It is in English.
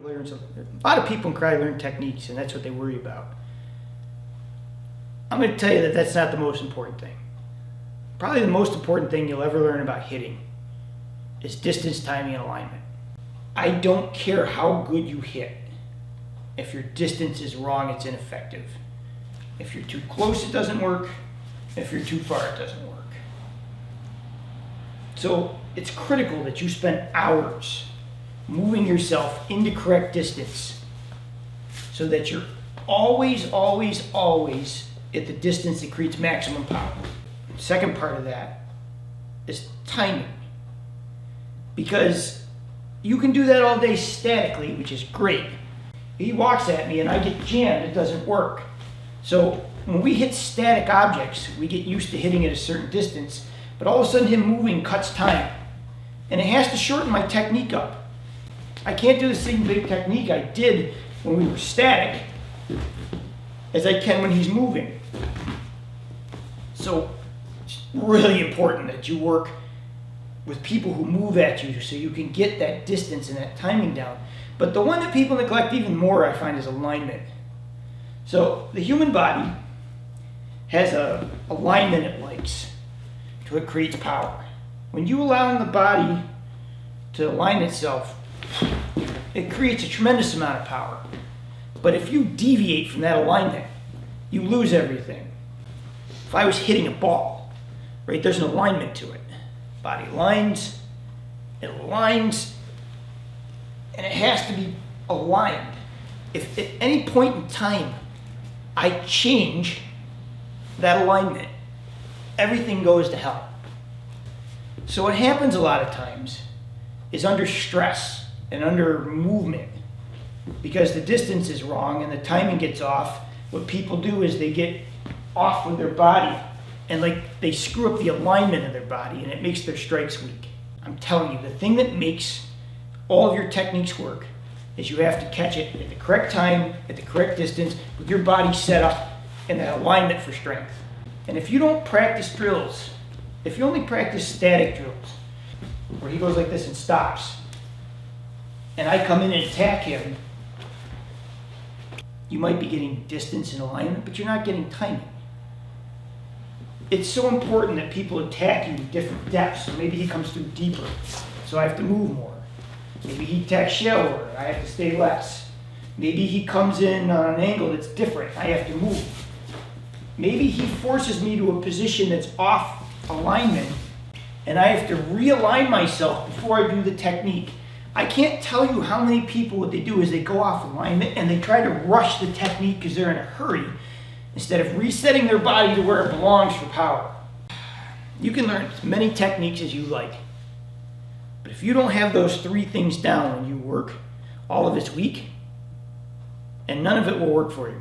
A lot of people in karate learn techniques, and that's what they worry about. I'm going to tell you that that's not the most important thing. Probably the most important thing you'll ever learn about hitting is distance, timing, and alignment. I don't care how good you hit. If your distance is wrong, it's ineffective. If you're too close, it doesn't work. If you're too far, it doesn't work. So it's critical that you spend hours moving yourself into correct distance so that you're always, always, always at the distance that creates maximum power. The second part of that is timing. Because you can do that all day statically, which is great. He walks at me and I get jammed, it doesn't work. So when we hit static objects, we get used to hitting at a certain distance, but all of a sudden him moving cuts time. And it has to shorten my technique up. I can't do the same big technique I did when we were static as I can when he's moving. So it's really important that you work with people who move at you so you can get that distance and that timing down. But the one that people neglect even more, I find, is alignment. So the human body has a alignment it likes to it creates power. When you allow the body to align itself, it creates a tremendous amount of power. But if you deviate from that alignment, you lose everything. If I was hitting a ball, right, there's an alignment to it. Body aligns, it aligns, and it has to be aligned. If at any point in time I change that alignment, everything goes to hell. So what happens a lot of times is under stress and under movement, because the distance is wrong and the timing gets off, what people do is they get off with their body and they screw up the alignment of their body and it makes their strikes weak. I'm telling you, the thing that makes all of your techniques work is you have to catch it at the correct time, at the correct distance, with your body set up in that alignment for strength. And if you don't practice drills, if you only practice static drills, where he goes like this and stops, and I come in and attack him, you might be getting distance and alignment, but you're not getting timing. It's so important that people attack you at different depths. So maybe he comes through deeper, so I have to move more. Maybe he attacks shallower, I have to stay less. Maybe he comes in on an angle that's different, I have to move. Maybe he forces me to a position that's off alignment, and I have to realign myself before I do the technique. I can't tell you how many people, what they do is they go off alignment and they try to rush the technique because they're in a hurry, instead of resetting their body to where it belongs for power. You can learn as many techniques as you like, but if you don't have those three things down when you work, all of it's weak, and none of it will work for you.